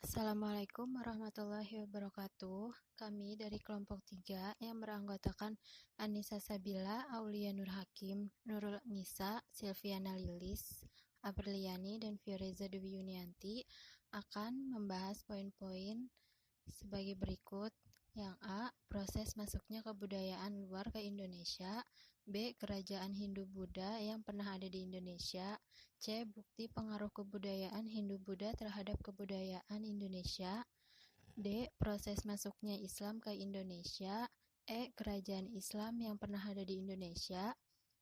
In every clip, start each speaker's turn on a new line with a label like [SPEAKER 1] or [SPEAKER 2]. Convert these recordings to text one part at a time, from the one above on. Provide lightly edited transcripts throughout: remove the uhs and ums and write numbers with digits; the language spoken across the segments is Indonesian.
[SPEAKER 1] Assalamualaikum warahmatullahi wabarakatuh. Kami dari kelompok 3 yang beranggotakan Anissa Sabila, Aulia Nur Hakim, Nurul Nisa, Silviana Lilis, Apriliani, dan Fioreza Dewi Yunianti akan membahas poin-poin sebagai berikut. Yang A. Proses masuknya kebudayaan luar ke Indonesia. B. Kerajaan Hindu-Buddha yang pernah ada di Indonesia. C. Bukti pengaruh kebudayaan Hindu-Buddha terhadap kebudayaan Indonesia. D. Proses masuknya Islam ke Indonesia. E. Kerajaan Islam yang pernah ada di Indonesia.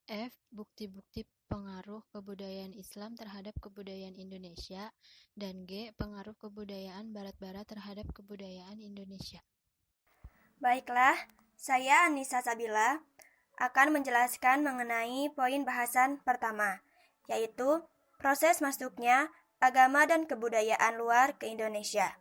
[SPEAKER 1] F. Bukti-bukti pengaruh kebudayaan Islam terhadap kebudayaan Indonesia. Dan G. Pengaruh kebudayaan Barat-Barat terhadap kebudayaan Indonesia.
[SPEAKER 2] Baiklah, saya Anissa Sabila akan menjelaskan mengenai poin bahasan pertama, yaitu proses masuknya agama dan kebudayaan luar ke Indonesia.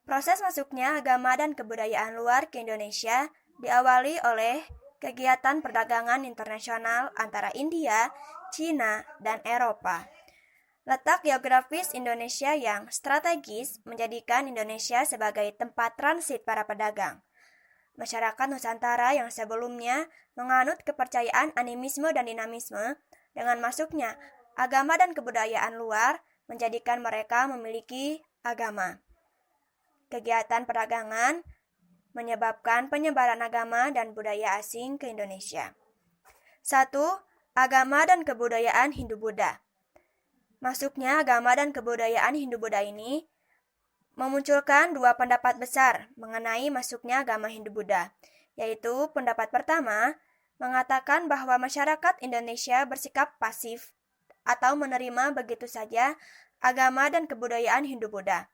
[SPEAKER 2] Proses masuknya agama dan kebudayaan luar ke Indonesia diawali oleh kegiatan perdagangan internasional antara India, Cina, dan Eropa. Letak geografis Indonesia yang strategis menjadikan Indonesia sebagai tempat transit para pedagang. Masyarakat Nusantara yang sebelumnya menganut kepercayaan animisme dan dinamisme, dengan masuknya agama dan kebudayaan luar menjadikan mereka memiliki agama. Kegiatan perdagangan menyebabkan penyebaran agama dan budaya asing ke Indonesia. 1. Agama dan kebudayaan Hindu-Buddha. Masuknya agama dan kebudayaan Hindu-Buddha ini memunculkan dua pendapat besar mengenai masuknya agama Hindu-Buddha, yaitu pendapat pertama mengatakan bahwa masyarakat Indonesia bersikap pasif atau menerima begitu saja agama dan kebudayaan Hindu-Buddha.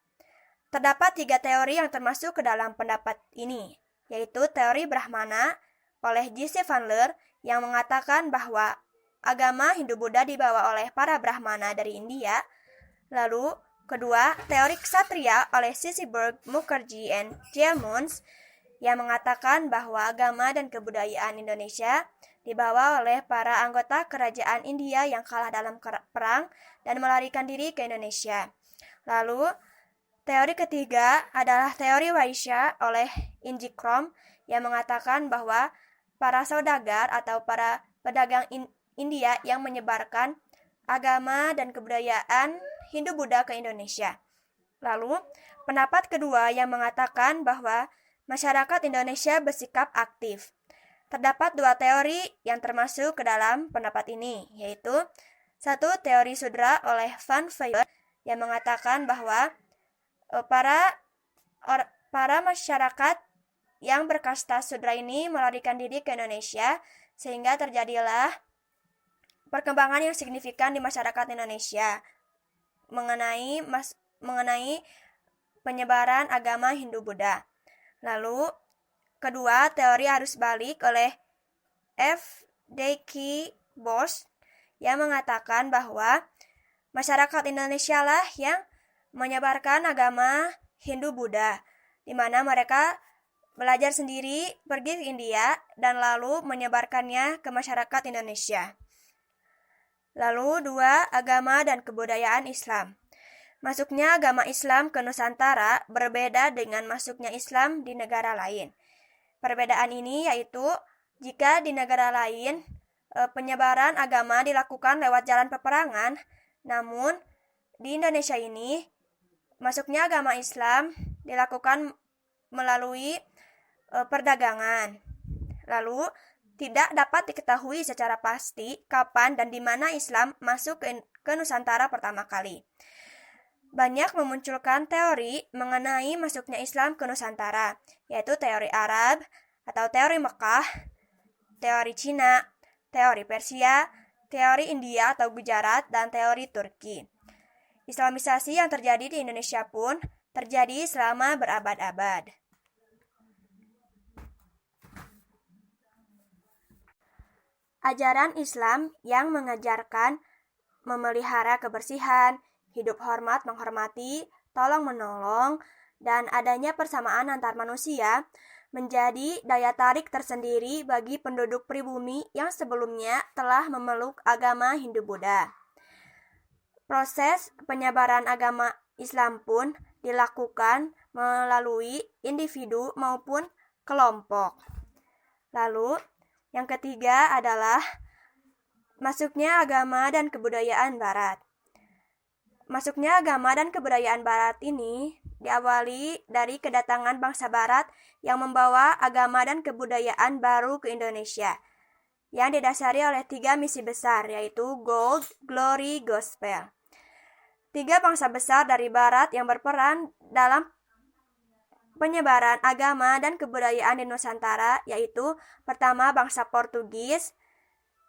[SPEAKER 2] Terdapat 3 teori yang termasuk ke dalam pendapat ini, yaitu teori Brahmana oleh J.C. Van Leur yang mengatakan bahwa agama Hindu-Buddha dibawa oleh para Brahmana dari India. Lalu, kedua, teori Ksatria oleh C.C. Berg, Mukherjee, dan J.L. Muns yang mengatakan bahwa agama dan kebudayaan Indonesia dibawa oleh para anggota kerajaan India yang kalah dalam perang dan melarikan diri ke Indonesia. Lalu, teori ketiga adalah teori Vaishya oleh Inji Krom yang mengatakan bahwa para saudagar atau para pedagang India yang menyebarkan agama dan kebudayaan Hindu-Buddha ke Indonesia. Lalu, pendapat kedua yang mengatakan bahwa masyarakat Indonesia bersikap aktif. Terdapat 2 teori yang termasuk ke dalam pendapat ini, yaitu 1. Teori Sudra oleh Van Veer yang mengatakan bahwa para masyarakat yang berkasta Sudra ini melarikan diri ke Indonesia sehingga terjadilah perkembangan yang signifikan di masyarakat Indonesia mengenai penyebaran agama Hindu-Buddha. Lalu, kedua, teori arus balik oleh F. D.K. Bosch yang mengatakan bahwa masyarakat Indonesia lah yang menyebarkan agama Hindu-Buddha, di mana mereka belajar sendiri, pergi ke India, dan lalu menyebarkannya ke masyarakat Indonesia. Lalu 2. Agama dan kebudayaan Islam. Masuknya agama Islam ke Nusantara berbeda dengan masuknya Islam di negara lain. Perbedaan ini yaitu jika di negara lain penyebaran agama dilakukan lewat jalan peperangan, namun di Indonesia ini masuknya agama Islam dilakukan melalui perdagangan. Lalu tidak dapat diketahui secara pasti kapan dan di mana Islam masuk ke Nusantara pertama kali. Banyak memunculkan teori mengenai masuknya Islam ke Nusantara, yaitu teori Arab atau teori Mekah, teori Cina, teori Persia, teori India atau Gujarat, dan teori Turki. Islamisasi yang terjadi di Indonesia pun terjadi selama berabad-abad. Ajaran Islam yang mengajarkan memelihara kebersihan, hidup hormat menghormati, tolong-menolong, dan adanya persamaan antar manusia menjadi daya tarik tersendiri bagi penduduk pribumi yang sebelumnya telah memeluk agama Hindu-Buddha. Proses penyebaran agama Islam pun dilakukan melalui individu maupun kelompok. Lalu, yang ketiga adalah masuknya agama dan kebudayaan Barat. Masuknya agama dan kebudayaan Barat ini diawali dari kedatangan bangsa Barat yang membawa agama dan kebudayaan baru ke Indonesia, yang didasari oleh 3 misi besar, yaitu Gold, Glory, Gospel. 3 bangsa besar dari Barat yang berperan dalam penyebaran agama dan kebudayaan di Nusantara, yaitu pertama bangsa Portugis,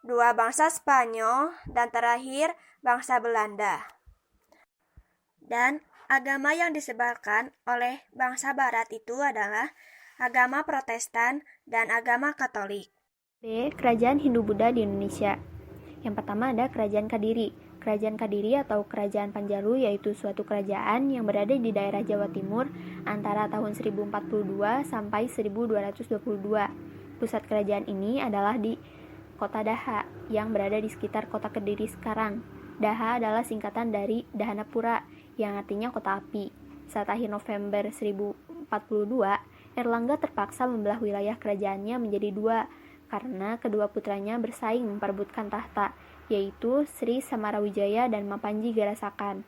[SPEAKER 2] 2 bangsa Spanyol, dan terakhir bangsa Belanda. Dan agama yang disebarkan oleh bangsa Barat itu adalah agama Protestan dan agama Katolik.
[SPEAKER 3] B. Kerajaan Hindu-Buddha di Indonesia. Yang pertama ada Kerajaan Kadiri. Kerajaan Kadiri atau Kerajaan Panjalu yaitu suatu kerajaan yang berada di daerah Jawa Timur antara tahun 1042 sampai 1222. Pusat kerajaan ini adalah di Kota Daha yang berada di sekitar Kota Kediri sekarang. Daha adalah singkatan dari Dahanapura yang artinya kota api. Saat akhir November 1042, Erlangga terpaksa membelah wilayah kerajaannya menjadi 2 karena kedua putranya bersaing memperebutkan tahta, yaitu Sri Samarawijaya dan Mapanji Garasakan.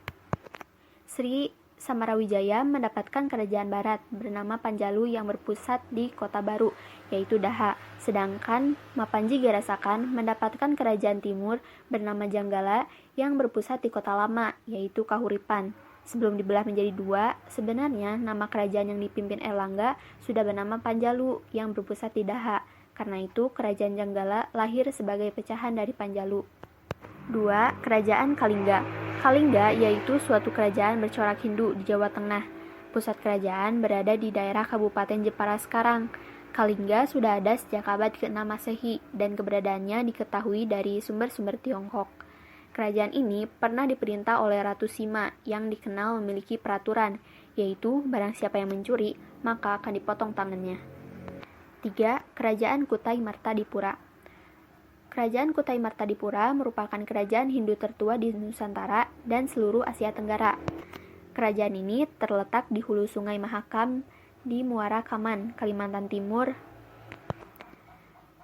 [SPEAKER 3] Sri Samarawijaya mendapatkan kerajaan barat bernama Panjalu yang berpusat di Kota Baru, yaitu Daha, sedangkan Mapanji Garasakan mendapatkan kerajaan timur bernama Janggala yang berpusat di Kota Lama, yaitu Kahuripan. Sebelum dibelah menjadi 2, sebenarnya nama kerajaan yang dipimpin Erlangga sudah bernama Panjalu yang berpusat di Daha. Karena itu, kerajaan Janggala lahir sebagai pecahan dari Panjalu. 2. Kerajaan Kalingga. Kalingga yaitu suatu kerajaan bercorak Hindu di Jawa Tengah. Pusat kerajaan berada di daerah Kabupaten Jepara sekarang. Kalingga sudah ada sejak abad ke-6 Masehi dan keberadaannya diketahui dari sumber-sumber Tiongkok. Kerajaan ini pernah diperintah oleh Ratu Sima yang dikenal memiliki peraturan, yaitu barang siapa yang mencuri, maka akan dipotong tangannya. 3. Kerajaan Kutai Martadipura. Kerajaan Kutai Martadipura merupakan kerajaan Hindu tertua di Nusantara dan seluruh Asia Tenggara. Kerajaan ini terletak di hulu Sungai Mahakam di Muara Kaman, Kalimantan Timur.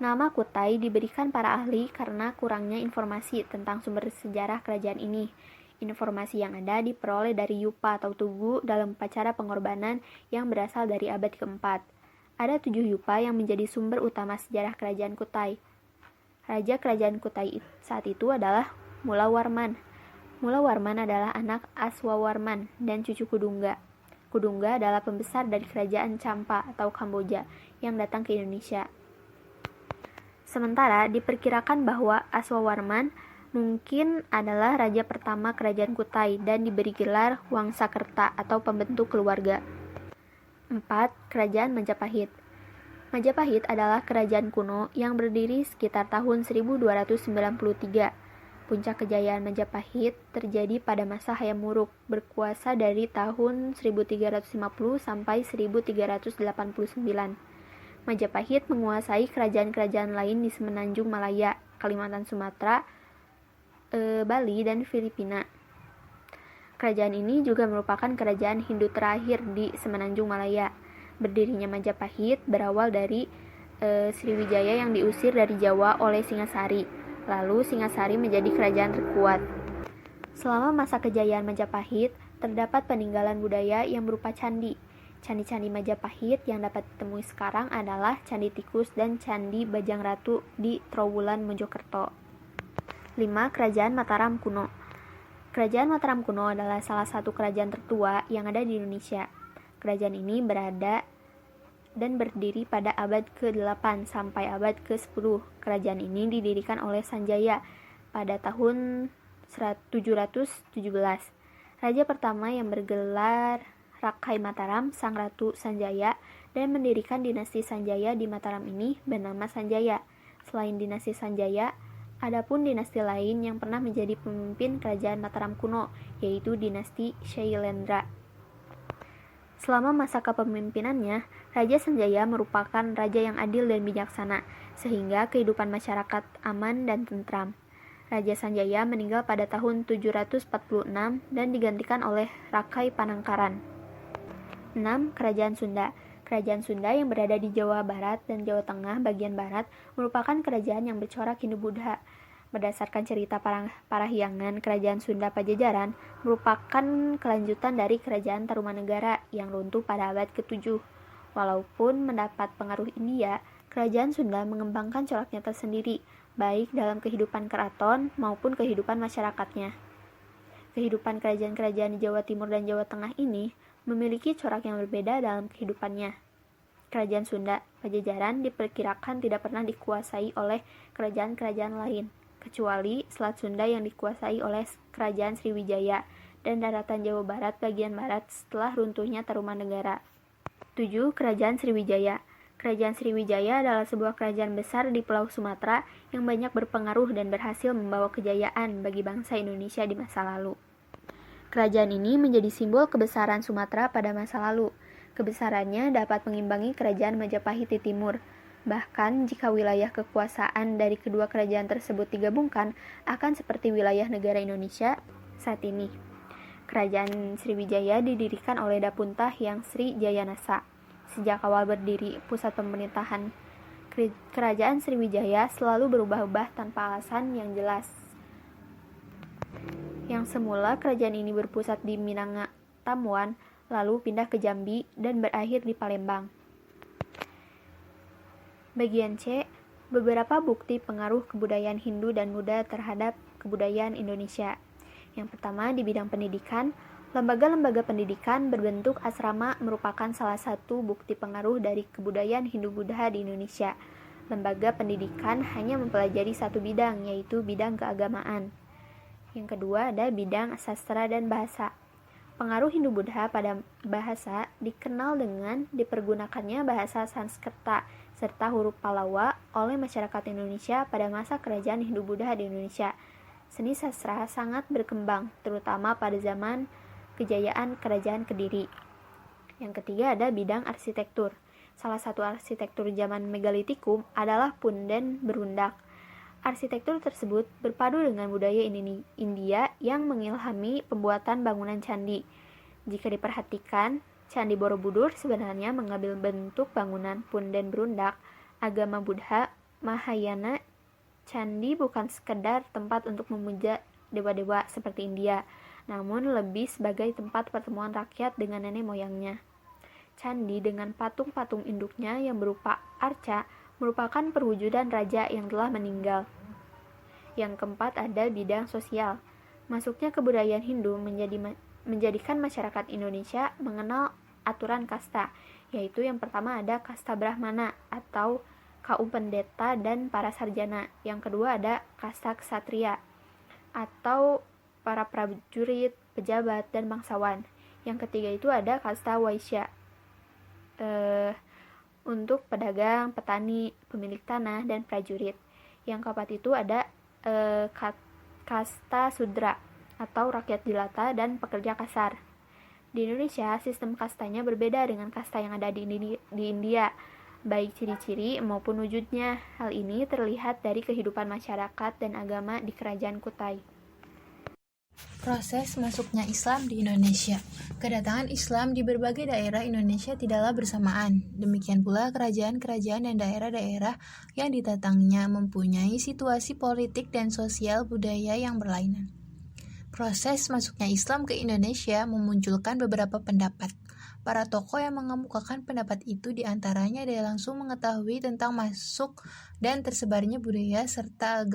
[SPEAKER 3] Nama Kutai diberikan para ahli karena kurangnya informasi tentang sumber sejarah kerajaan ini. Informasi yang ada diperoleh dari Yupa atau Tugu dalam upacara pengorbanan yang berasal dari abad keempat. Ada 7 yupa yang menjadi sumber utama sejarah kerajaan Kutai. Raja kerajaan Kutai saat itu adalah Mula Warman. Mula Warman adalah anak Aswawarman dan cucu Kudungga. Kudungga adalah pembesar dari kerajaan Champa atau Kamboja yang datang ke Indonesia. Sementara diperkirakan bahwa Aswawarman mungkin adalah raja pertama kerajaan Kutai dan diberi gelar Wangsakerta atau pembentuk keluarga. 4. Kerajaan Majapahit. Majapahit adalah kerajaan kuno yang berdiri sekitar tahun 1293. Puncak kejayaan Majapahit terjadi pada masa Hayam Wuruk, berkuasa dari tahun 1350 sampai 1389. Majapahit menguasai kerajaan-kerajaan lain di Semenanjung Malaya, Kalimantan Sumatera, Bali, dan Filipina. Kerajaan ini juga merupakan kerajaan Hindu terakhir di Semenanjung Malaya. Berdirinya Majapahit berawal dari Sriwijaya yang diusir dari Jawa oleh Singasari. Lalu Singasari menjadi kerajaan terkuat. Selama masa kejayaan Majapahit, terdapat peninggalan budaya yang berupa candi. Candi-candi Majapahit yang dapat ditemui sekarang adalah Candi Tikus dan Candi Bajang Ratu di Trowulan, Mojokerto. 5. Kerajaan Mataram Kuno. Kerajaan Mataram kuno adalah salah satu kerajaan tertua yang ada di Indonesia. Kerajaan ini berada dan berdiri pada abad ke-8 sampai abad ke-10. Kerajaan ini didirikan oleh Sanjaya pada tahun 717. Raja pertama yang bergelar Rakai Mataram, Sang Ratu Sanjaya, dan mendirikan dinasti Sanjaya di Mataram ini bernama Sanjaya. Selain dinasti Sanjaya, adapun dinasti lain yang pernah menjadi pemimpin kerajaan Mataram kuno, yaitu dinasti Shailendra. Selama masa kepemimpinannya, Raja Sanjaya merupakan raja yang adil dan bijaksana, sehingga kehidupan masyarakat aman dan tentram. Raja Sanjaya meninggal pada tahun 746 dan digantikan oleh Rakai Panangkaran. 6. Kerajaan Sunda. Kerajaan Sunda yang berada di Jawa Barat dan Jawa Tengah bagian barat merupakan kerajaan yang bercorak Hindu-Buddha. Berdasarkan cerita Parahyangan, Kerajaan Sunda Pajajaran merupakan kelanjutan dari Kerajaan Tarumanegara yang runtuh pada abad ke-7. Walaupun mendapat pengaruh India, Kerajaan Sunda mengembangkan coraknya tersendiri, baik dalam kehidupan keraton maupun kehidupan masyarakatnya. Kehidupan kerajaan-kerajaan di Jawa Timur dan Jawa Tengah ini memiliki corak yang berbeda dalam kehidupannya. Kerajaan Sunda Pajajaran diperkirakan tidak pernah dikuasai oleh kerajaan-kerajaan lain, kecuali Selat Sunda yang dikuasai oleh Kerajaan Sriwijaya dan daratan Jawa Barat bagian barat setelah runtuhnya Tarumanegara. 7. Kerajaan Sriwijaya. Kerajaan Sriwijaya adalah sebuah kerajaan besar di Pulau Sumatera yang banyak berpengaruh dan berhasil membawa kejayaan bagi bangsa Indonesia di masa lalu. Kerajaan ini menjadi simbol kebesaran Sumatera pada masa lalu. Kebesarannya dapat mengimbangi kerajaan Majapahit di timur. Bahkan jika wilayah kekuasaan dari kedua kerajaan tersebut digabungkan, akan seperti wilayah negara Indonesia saat ini. Kerajaan Sriwijaya didirikan oleh Dapunta Hyang Sri Jayanasa. Sejak awal berdiri pusat pemerintahan, Kerajaan Sriwijaya selalu berubah-ubah tanpa alasan yang jelas. Yang semula kerajaan ini berpusat di Minangkabau, lalu pindah ke Jambi dan berakhir di Palembang. Bagian C. Beberapa bukti pengaruh kebudayaan Hindu dan Buddha terhadap kebudayaan Indonesia. Yang pertama, di bidang pendidikan, lembaga-lembaga pendidikan berbentuk asrama merupakan salah satu bukti pengaruh dari kebudayaan Hindu-Buddha di Indonesia. Lembaga pendidikan hanya mempelajari satu bidang, yaitu bidang keagamaan. Yang kedua, ada bidang sastra dan bahasa. Pengaruh Hindu-Buddha pada bahasa dikenal dengan dipergunakannya bahasa Sanskerta serta huruf Pallawa oleh masyarakat Indonesia pada masa kerajaan Hindu-Buddha di Indonesia. Seni sastra sangat berkembang, terutama pada zaman kejayaan Kerajaan Kediri. Yang ketiga ada bidang arsitektur. Salah satu arsitektur zaman megalitikum adalah punden berundak. Arsitektur tersebut berpadu dengan budaya India yang mengilhami pembuatan bangunan candi. Jika diperhatikan, Candi Borobudur sebenarnya mengambil bentuk bangunan punden berundak agama Buddha Mahayana. Candi bukan sekedar tempat untuk memuja dewa-dewa seperti India, namun lebih sebagai tempat pertemuan rakyat dengan nenek moyangnya. Candi dengan patung-patung induknya yang berupa arca merupakan perwujudan raja yang telah meninggal. Yang keempat ada bidang sosial. Masuknya kebudayaan Hindu menjadikan masyarakat Indonesia mengenal aturan kasta, yaitu yang pertama ada kasta Brahmana atau kaum pendeta dan para sarjana. Yang kedua ada kasta ksatria atau para prajurit, pejabat, dan bangsawan. Yang ketiga itu ada kasta waisya untuk pedagang, petani, pemilik tanah, dan prajurit. Yang keempat itu ada kasta sudra atau rakyat jelata dan pekerja kasar. Di Indonesia, sistem kastanya berbeda dengan kasta yang ada di India, baik ciri-ciri maupun wujudnya. Hal ini terlihat dari kehidupan masyarakat dan agama di Kerajaan Kutai.
[SPEAKER 1] Proses masuknya Islam di Indonesia. Kedatangan Islam di berbagai daerah Indonesia tidaklah bersamaan. Demikian pula kerajaan-kerajaan dan daerah-daerah yang didatanginya mempunyai situasi politik dan sosial budaya yang berlainan. Proses masuknya Islam ke Indonesia memunculkan beberapa pendapat. Para tokoh yang mengemukakan pendapat itu diantaranya dia langsung mengetahui tentang masuk dan tersebarnya budaya serta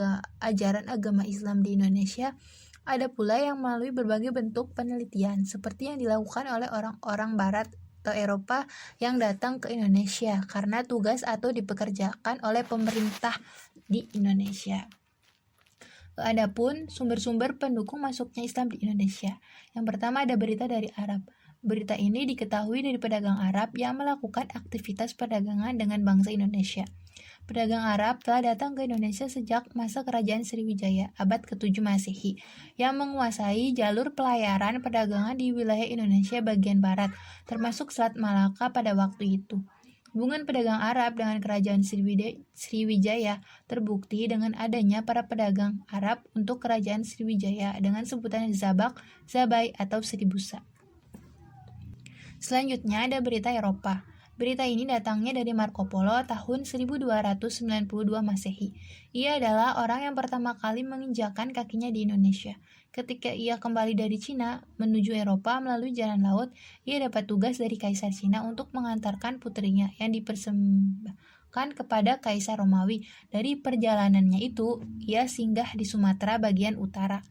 [SPEAKER 1] ajaran agama Islam di Indonesia. Ada pula yang melalui berbagai bentuk penelitian, seperti yang dilakukan oleh orang-orang Barat atau Eropa yang datang ke Indonesia karena tugas atau dipekerjakan oleh pemerintah di Indonesia. Adapun sumber-sumber pendukung masuknya Islam di Indonesia. Yang pertama ada berita dari Arab. Berita ini diketahui dari pedagang Arab yang melakukan aktivitas perdagangan dengan bangsa Indonesia. Pedagang Arab telah datang ke Indonesia sejak masa Kerajaan Sriwijaya abad ke-7 Masehi yang menguasai jalur pelayaran perdagangan di wilayah Indonesia bagian barat, termasuk Selat Malaka pada waktu itu. Hubungan pedagang Arab dengan Kerajaan Sriwijaya terbukti dengan adanya para pedagang Arab untuk Kerajaan Sriwijaya dengan sebutan Zabak, Zabai, atau Sribusa.
[SPEAKER 4] Selanjutnya ada berita Eropa. Berita ini datangnya dari Marco Polo tahun 1292 Masehi. Ia adalah orang yang pertama kali menginjakan kakinya di Indonesia. Ketika ia kembali dari Cina menuju Eropa melalui jalan laut, ia dapat tugas dari Kaisar Cina untuk mengantarkan putrinya yang dipersembahkan kepada Kaisar Romawi. Dari perjalanannya itu, ia singgah di Sumatera bagian utara.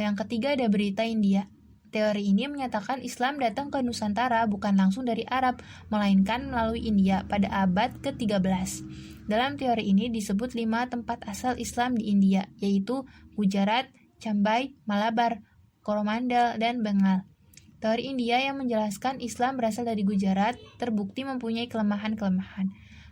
[SPEAKER 4] Yang ketiga ada berita India. Teori ini menyatakan Islam datang ke Nusantara bukan langsung dari Arab, melainkan melalui India pada abad ke-13. Dalam teori ini disebut 5 tempat asal Islam di India, yaitu Gujarat, Cambai, Malabar, Coromandel, dan Bengal. Teori India yang menjelaskan Islam berasal dari Gujarat terbukti mempunyai kelemahan-kelemahan.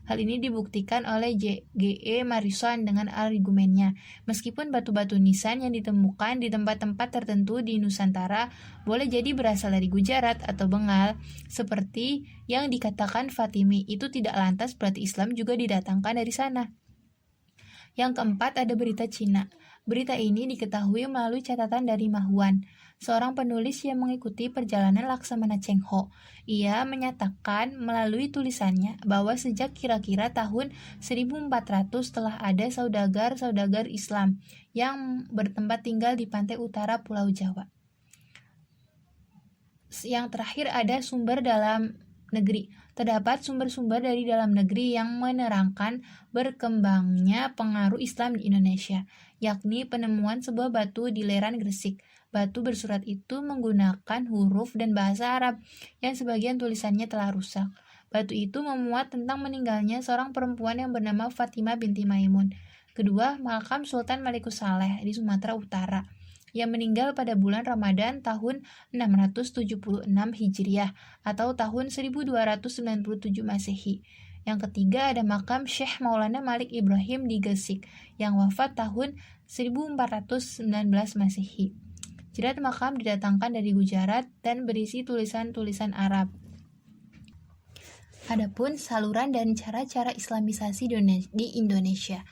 [SPEAKER 4] Hal ini dibuktikan oleh G.E. Morrison dengan argumennya. Meskipun batu-batu nisan yang ditemukan di tempat-tempat tertentu di Nusantara boleh jadi berasal dari Gujarat atau Bengal, seperti yang dikatakan Fatimi, itu tidak lantas berarti Islam juga didatangkan dari sana. Yang keempat ada berita Cina. Berita ini diketahui melalui catatan dari Ma Huan, seorang penulis yang mengikuti perjalanan Laksamana Cheng Ho. Ia menyatakan melalui tulisannya bahwa sejak kira-kira tahun 1400 telah ada saudagar-saudagar Islam yang bertempat tinggal di pantai utara Pulau Jawa. Yang terakhir ada sumber dalam negeri. Terdapat sumber-sumber dari dalam negeri yang menerangkan berkembangnya pengaruh Islam di Indonesia, yakni penemuan sebuah batu di lereng Gresik. Batu bersurat itu menggunakan huruf dan bahasa Arab yang sebagian tulisannya telah rusak. Batu itu memuat tentang meninggalnya seorang perempuan yang bernama Fatimah binti Maimun. Kedua, makam Sultan Malikus Saleh di Sumatera Utara yang meninggal pada bulan Ramadan tahun 676 Hijriah atau tahun 1297 Masehi. Yang ketiga ada makam Syekh Maulana Malik Ibrahim di Gresik yang wafat tahun 1419 Masehi. Jerat makam didatangkan dari Gujarat dan berisi tulisan-tulisan Arab. Adapun saluran dan cara-cara Islamisasi di Indonesia.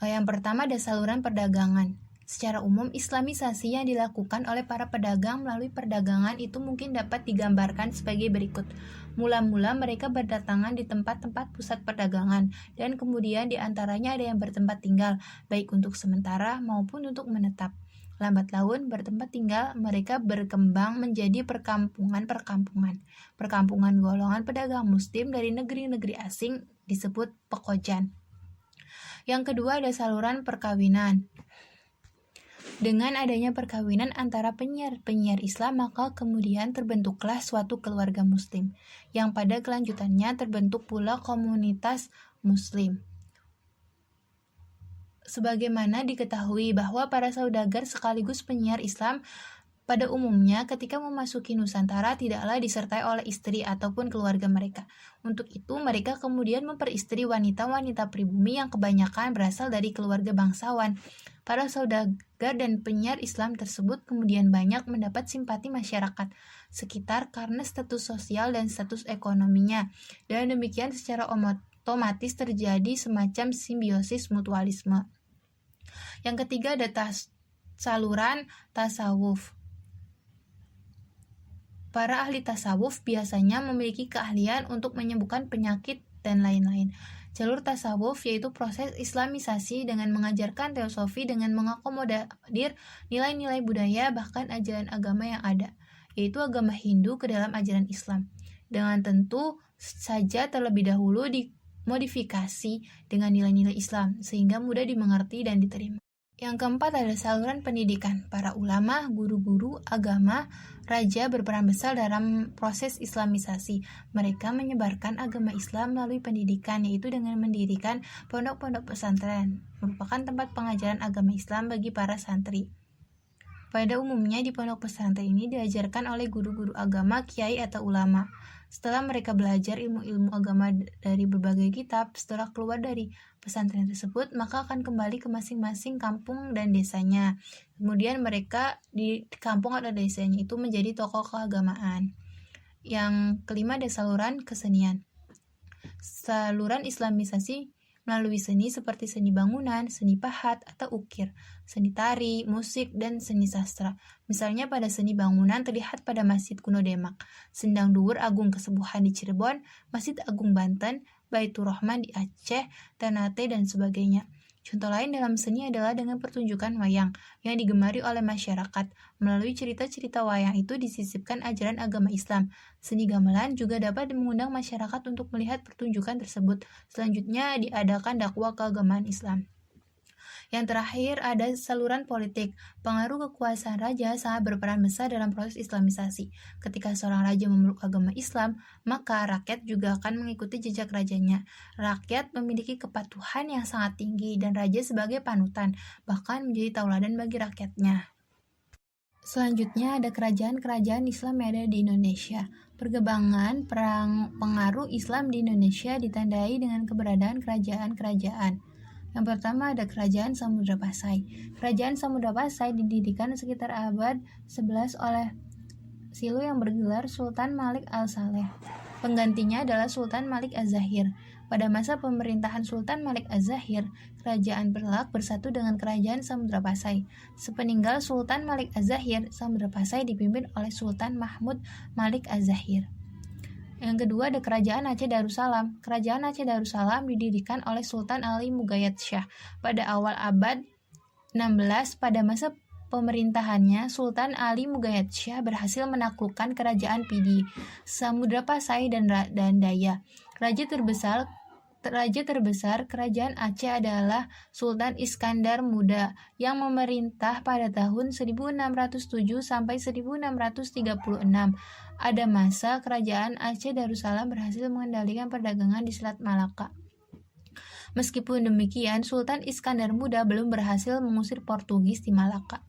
[SPEAKER 4] Yang pertama ada saluran perdagangan. Secara umum, Islamisasi yang dilakukan oleh para pedagang melalui perdagangan itu mungkin dapat digambarkan sebagai berikut. Mula-mula mereka berdatangan di tempat-tempat pusat perdagangan, dan kemudian di antaranya ada yang bertempat tinggal, baik untuk sementara maupun untuk menetap. Lambat laun bertempat tinggal, mereka berkembang menjadi perkampungan-perkampungan. Perkampungan golongan pedagang muslim dari negeri-negeri asing disebut pekojan. Yang kedua ada saluran perkawinan. Dengan adanya perkawinan antara penyiar-penyiar Islam, maka kemudian terbentuklah suatu keluarga muslim, yang pada kelanjutannya terbentuk pula komunitas muslim. Sebagaimana diketahui bahwa para saudagar sekaligus penyiar Islam pada umumnya ketika memasuki Nusantara tidaklah disertai oleh istri ataupun keluarga mereka. Untuk itu mereka kemudian memperistri wanita-wanita pribumi yang kebanyakan berasal dari keluarga bangsawan. Para saudagar dan penyiar Islam tersebut kemudian banyak mendapat simpati masyarakat sekitar karena status sosial dan status ekonominya. Dan demikian secara otomatis terjadi semacam simbiosis mutualisme. Yang ketiga ada saluran tasawuf. Para ahli tasawuf biasanya memiliki keahlian untuk menyembuhkan penyakit dan lain-lain. Jalur tasawuf yaitu proses islamisasi dengan mengajarkan teosofi dengan mengakomodir nilai-nilai budaya bahkan ajaran agama yang ada, yaitu agama Hindu ke dalam ajaran Islam. Dengan tentu saja terlebih dahulu dimodifikasi dengan nilai-nilai Islam sehingga mudah dimengerti dan diterima. Yang keempat ada saluran pendidikan. Para ulama, guru-guru agama, raja berperan besar dalam proses islamisasi. Mereka menyebarkan agama Islam melalui pendidikan, yaitu dengan mendirikan pondok-pondok pesantren, merupakan tempat pengajaran agama Islam bagi para santri. Pada umumnya di pondok pesantren ini diajarkan oleh guru-guru agama, kiai atau ulama. Setelah mereka belajar ilmu-ilmu agama dari berbagai kitab, setelah keluar dari pesantren tersebut, maka akan kembali ke masing-masing kampung dan desanya. Kemudian mereka di kampung atau desanya itu menjadi tokoh keagamaan. Yang kelima ada saluran kesenian. Saluran islamisasi melalui seni seperti seni bangunan, seni pahat atau ukir, seni tari, musik, dan seni sastra. Misalnya pada seni bangunan terlihat pada Masjid Kuno Demak, Sendang Dhuwur Agung Kesepuhan di Cirebon, Masjid Agung Banten, Baitur Rahman di Aceh, Ternate, dan sebagainya. Contoh lain dalam seni adalah dengan pertunjukan wayang yang digemari oleh masyarakat. Melalui cerita-cerita wayang itu disisipkan ajaran agama Islam. Seni gamelan juga dapat mengundang masyarakat untuk melihat pertunjukan tersebut. Selanjutnya diadakan dakwah keagamaan Islam. Yang terakhir ada saluran politik. Pengaruh kekuasaan raja sangat berperan besar dalam proses Islamisasi. Ketika seorang raja memeluk agama Islam, maka rakyat juga akan mengikuti jejak rajanya. Rakyat memiliki kepatuhan yang sangat tinggi dan raja sebagai panutan, bahkan menjadi tauladan bagi rakyatnya. Selanjutnya ada kerajaan-kerajaan Islam yang ada di Indonesia. Perkembangan pengaruh Islam di Indonesia ditandai dengan keberadaan kerajaan-kerajaan. Yang pertama ada Kerajaan Samudra Pasai. Kerajaan Samudra Pasai didirikan sekitar abad 11 oleh Silu yang bergelar Sultan Malik Al-Saleh. Penggantinya adalah Sultan Malik Az-Zahir. Pada masa pemerintahan Sultan Malik Az-Zahir, Kerajaan Perlak bersatu dengan Kerajaan Samudra Pasai. Sepeninggal Sultan Malik Az-Zahir, Samudra Pasai dipimpin oleh Sultan Mahmud Malik Az-Zahir. Yang kedua ada Kerajaan Aceh Darussalam. Kerajaan Aceh Darussalam didirikan oleh Sultan Ali Mugayyad Shah pada awal abad 16. Pada masa pemerintahannya, Sultan Ali Mugayyad Shah berhasil menaklukkan Kerajaan Pidi, Samudra Pasai, dan Daya. Raja terbesar Kerajaan Aceh adalah Sultan Iskandar Muda yang memerintah pada tahun 1607 sampai 1636. Ada masa Kerajaan Aceh Darussalam berhasil mengendalikan perdagangan di Selat Malaka. Meskipun demikian, Sultan Iskandar Muda belum berhasil mengusir Portugis di Malaka.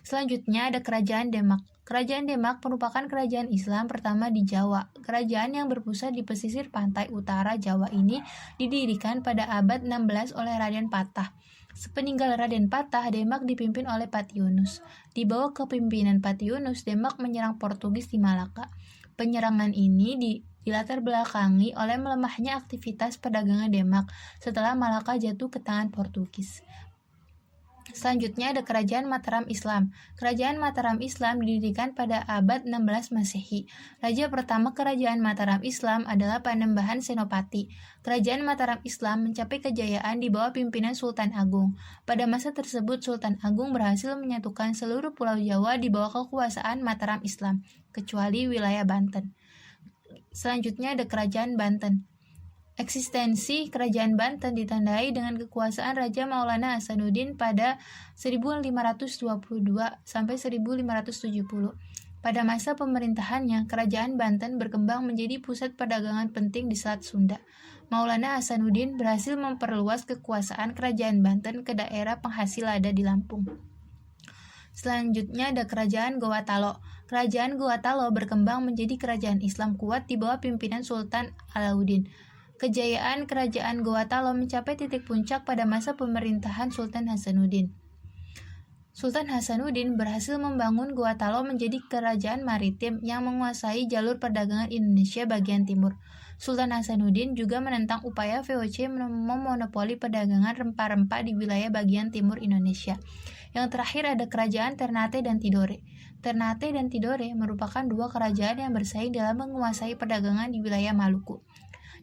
[SPEAKER 4] Selanjutnya ada Kerajaan Demak. Kerajaan Demak merupakan kerajaan Islam pertama di Jawa. Kerajaan yang berpusat di pesisir pantai utara Jawa ini didirikan pada abad 16 oleh Raden Patah. Sepeninggal Raden Patah, Demak dipimpin oleh Pati Yunus. Di bawah kepemimpinan Pati Yunus, Demak menyerang Portugis di Malaka. Penyerangan ini dilatar belakangi oleh melemahnya aktivitas perdagangan Demak setelah Malaka jatuh ke tangan Portugis. Selanjutnya ada Kerajaan Mataram Islam. Kerajaan Mataram Islam didirikan pada abad 16 Masehi. Raja pertama Kerajaan Mataram Islam adalah Panembahan Senopati. Kerajaan Mataram Islam mencapai kejayaan di bawah pimpinan Sultan Agung. Pada masa tersebut, Sultan Agung berhasil menyatukan seluruh Pulau Jawa di bawah kekuasaan Mataram Islam, kecuali wilayah Banten. Selanjutnya ada Kerajaan Banten. Eksistensi Kerajaan Banten ditandai dengan kekuasaan Raja Maulana Hasanuddin pada 1522 sampai 1570. Pada masa pemerintahannya, Kerajaan Banten berkembang menjadi pusat perdagangan penting di Selat Sunda. Maulana Hasanuddin berhasil memperluas kekuasaan Kerajaan Banten ke daerah penghasil lada di Lampung. Selanjutnya ada Kerajaan Gowatalo. Kerajaan Gowatalo berkembang menjadi kerajaan Islam kuat di bawah pimpinan Sultan Alauddin. Kejayaan Kerajaan Gowatalo mencapai titik puncak pada masa pemerintahan Sultan Hasanuddin. Sultan Hasanuddin berhasil membangun Gowatalo menjadi kerajaan maritim yang menguasai jalur perdagangan Indonesia bagian timur. Sultan Hasanuddin juga menentang upaya VOC memonopoli perdagangan rempah-rempah di wilayah bagian timur Indonesia. Yang terakhir ada Kerajaan Ternate dan Tidore. Ternate dan Tidore merupakan dua kerajaan yang bersaing dalam menguasai perdagangan di wilayah Maluku.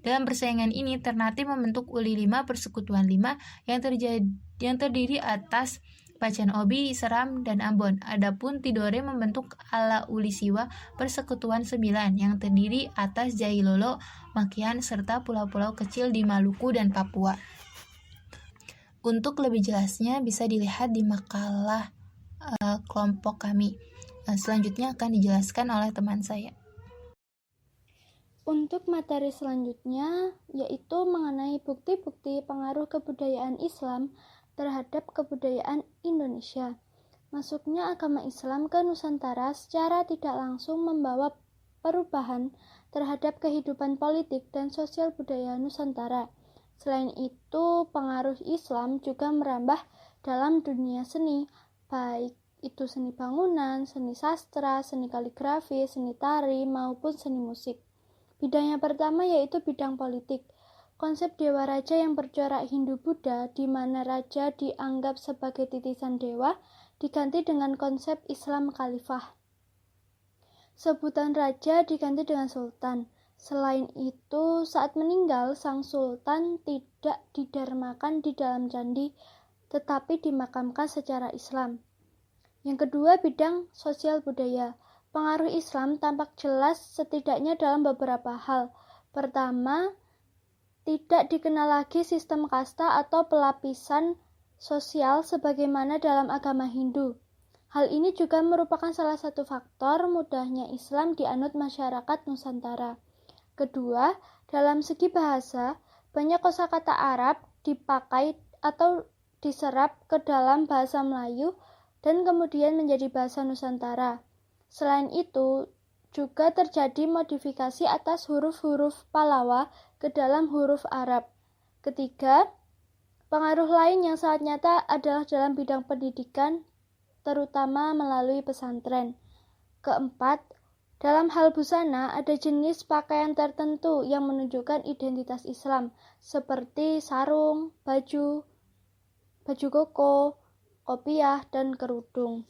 [SPEAKER 4] Dalam persaingan ini, Ternate membentuk Uli V Persekutuan V yang terdiri atas Pacan Obi, Seram, dan Ambon. Adapun Tidore membentuk Ala Uli Siwa Persekutuan 9 yang terdiri atas Jailolo, Makian, serta pulau-pulau kecil di Maluku dan Papua. Untuk lebih jelasnya bisa dilihat di makalah kelompok kami. Selanjutnya akan dijelaskan oleh teman saya.
[SPEAKER 5] Untuk materi selanjutnya yaitu mengenai bukti-bukti pengaruh kebudayaan Islam terhadap kebudayaan Indonesia. Masuknya agama Islam ke Nusantara secara tidak langsung membawa perubahan terhadap kehidupan politik dan sosial budaya Nusantara. Selain itu, pengaruh Islam juga merambah dalam dunia seni, baik itu seni bangunan, seni sastra, seni kaligrafi, seni tari, maupun seni musik. Bidang yang pertama yaitu bidang politik. konsep dewa raja yang bercorak Hindu-Buddha, di mana raja dianggap sebagai titisan dewa, diganti dengan konsep Islam khalifah. Sebutan raja diganti dengan sultan. Selain itu, saat meninggal, sang sultan tidak didarmakan di dalam candi, tetapi dimakamkan secara Islam. Yang kedua, bidang sosial budaya. Pengaruh Islam tampak jelas setidaknya dalam beberapa hal. Pertama, tidak dikenal lagi sistem kasta atau pelapisan sosial sebagaimana dalam agama Hindu. Hal ini juga merupakan salah satu faktor mudahnya Islam dianut masyarakat Nusantara. Kedua, dalam segi bahasa, banyak kosakata Arab dipakai atau diserap ke dalam bahasa Melayu dan kemudian menjadi bahasa Nusantara. Selain itu, juga terjadi modifikasi atas huruf-huruf Pallawa ke dalam huruf Arab. Ketiga, pengaruh lain yang sangat nyata adalah dalam bidang pendidikan, terutama melalui pesantren. Keempat, dalam hal busana, ada jenis pakaian tertentu yang menunjukkan identitas Islam, seperti sarung, baju koko, kopiah, dan kerudung.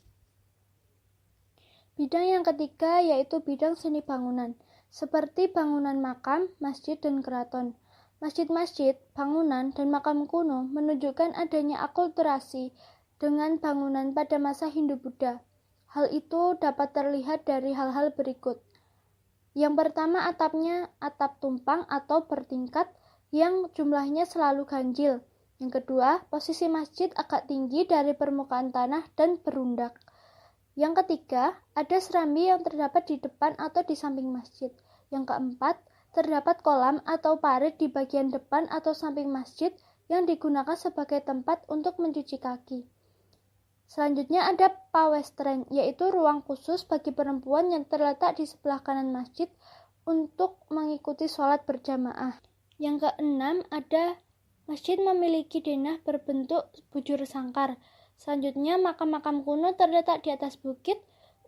[SPEAKER 5] Bidang yang ketiga yaitu bidang seni bangunan, seperti bangunan makam, masjid, dan keraton. Masjid-masjid, bangunan, dan makam kuno menunjukkan adanya akulturasi dengan bangunan pada masa Hindu-Buddha. Hal itu dapat terlihat dari hal-hal berikut. Yang pertama, atapnya atap tumpang atau bertingkat yang jumlahnya selalu ganjil. Yang kedua, posisi masjid agak tinggi dari permukaan tanah dan berundak. Yang ketiga, ada serambi yang terdapat di depan atau di samping masjid. Yang keempat, terdapat kolam atau parit di bagian depan atau samping masjid yang digunakan sebagai tempat untuk mencuci kaki. Selanjutnya ada pawestren, yaitu ruang khusus bagi perempuan yang terletak di sebelah kanan masjid untuk mengikuti sholat berjamaah. Yang keenam, ada masjid memiliki denah berbentuk bujur sangkar. Selanjutnya, makam-makam kuno terletak di atas bukit,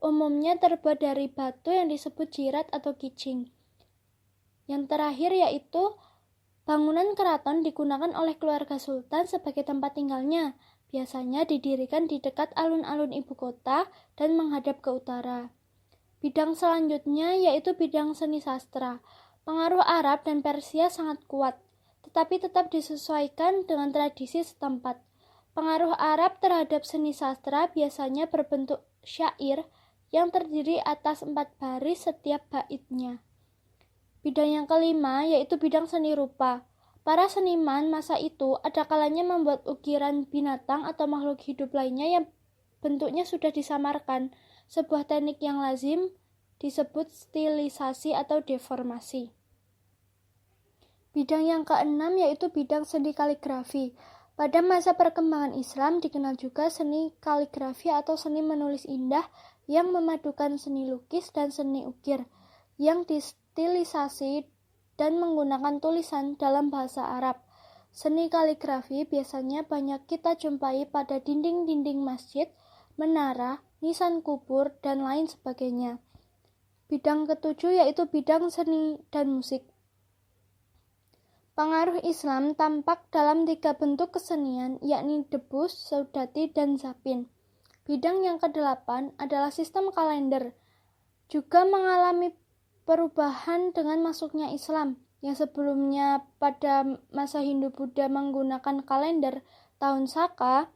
[SPEAKER 5] umumnya terbuat dari batu yang disebut jirat atau kijing. Yang terakhir yaitu bangunan keraton digunakan oleh keluarga sultan sebagai tempat tinggalnya. Biasanya didirikan di dekat alun-alun ibu kota dan menghadap ke utara. Bidang selanjutnya yaitu bidang seni sastra. Pengaruh Arab dan Persia sangat kuat, tetapi tetap disesuaikan dengan tradisi setempat. Pengaruh Arab terhadap seni sastra biasanya berbentuk syair yang terdiri atas 4 baris setiap baitnya. Bidang yang kelima yaitu bidang seni rupa. Para seniman masa itu ada kalanya membuat ukiran binatang atau makhluk hidup lainnya yang bentuknya sudah disamarkan. Sebuah teknik yang lazim disebut stilisasi atau deformasi. Bidang yang keenam yaitu bidang seni kaligrafi. Pada masa perkembangan Islam dikenal juga seni kaligrafi atau seni menulis indah yang memadukan seni lukis dan seni ukir yang distilisasi dan menggunakan tulisan dalam bahasa Arab. Seni kaligrafi biasanya banyak kita jumpai pada dinding-dinding masjid, menara, nisan kubur, dan lain sebagainya. Bidang ketujuh yaitu bidang seni dan musik. Pengaruh Islam tampak dalam 3 bentuk kesenian, yakni debus, saudati, dan zapin. Bidang yang ke-8 adalah sistem kalender, juga mengalami perubahan dengan masuknya Islam, yang sebelumnya pada masa Hindu-Buddha menggunakan kalender tahun Saka,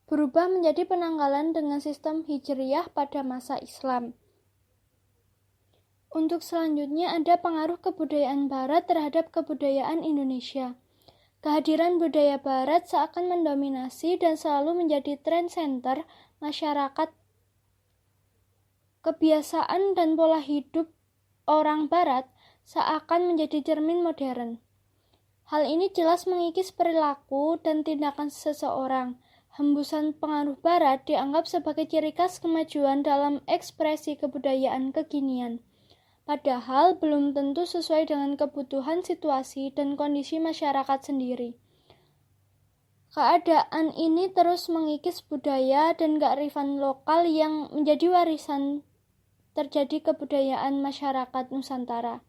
[SPEAKER 5] berubah menjadi penanggalan dengan sistem Hijriyah pada masa Islam. Untuk selanjutnya ada pengaruh kebudayaan Barat terhadap kebudayaan Indonesia. Kehadiran budaya Barat seakan mendominasi dan selalu menjadi trend center masyarakat. Kebiasaan dan pola hidup orang Barat seakan menjadi cermin modern. Hal ini jelas mengikis perilaku dan tindakan seseorang. Hembusan pengaruh Barat dianggap sebagai ciri khas kemajuan dalam ekspresi kebudayaan kekinian. Padahal belum tentu sesuai dengan kebutuhan situasi dan kondisi masyarakat sendiri. Keadaan ini terus mengikis budaya dan kearifan lokal yang menjadi warisan terjadi kebudayaan masyarakat Nusantara.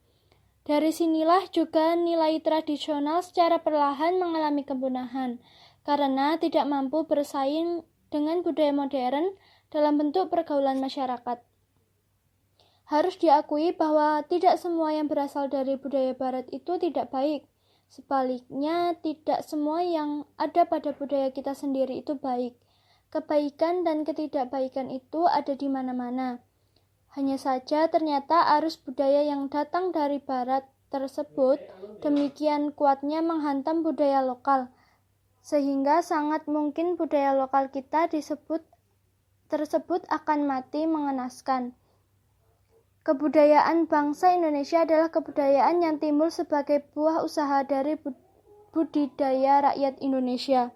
[SPEAKER 5] Dari sinilah juga nilai tradisional secara perlahan mengalami kepunahan, karena tidak mampu bersaing dengan budaya modern dalam bentuk pergaulan masyarakat. Harus diakui bahwa tidak semua yang berasal dari budaya barat itu tidak baik. Sebaliknya, tidak semua yang ada pada budaya kita sendiri itu baik. Kebaikan dan ketidakbaikan itu ada di mana-mana. Hanya saja ternyata arus budaya yang datang dari barat tersebut demikian kuatnya menghantam budaya lokal, sehingga sangat mungkin budaya lokal kita tersebut akan mati mengenaskan. Kebudayaan bangsa Indonesia adalah kebudayaan yang timbul sebagai buah usaha dari budidaya rakyat Indonesia.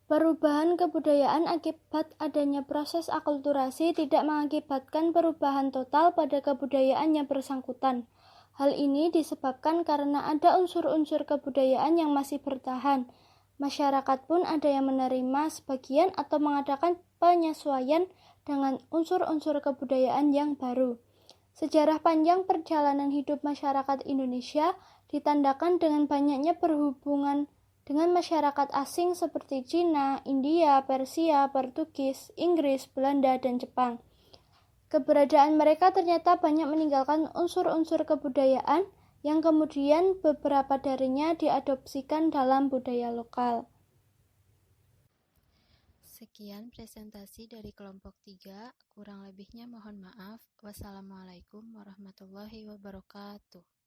[SPEAKER 5] Perubahan kebudayaan akibat adanya proses akulturasi tidak mengakibatkan perubahan total pada kebudayaan yang bersangkutan. Hal ini disebabkan karena ada unsur-unsur kebudayaan yang masih bertahan. Masyarakat pun ada yang menerima sebagian atau mengadakan penyesuaian dengan unsur-unsur kebudayaan yang baru. Sejarah panjang perjalanan hidup masyarakat Indonesia ditandakan dengan banyaknya perhubungan dengan masyarakat asing seperti Cina, India, Persia, Portugis, Inggris, Belanda, dan Jepang. Keberadaan mereka ternyata banyak meninggalkan unsur-unsur kebudayaan yang kemudian beberapa darinya diadopsikan dalam budaya lokal.
[SPEAKER 1] Sekian presentasi dari kelompok 3, kurang lebihnya mohon maaf. Wassalamualaikum warahmatullahi wabarakatuh.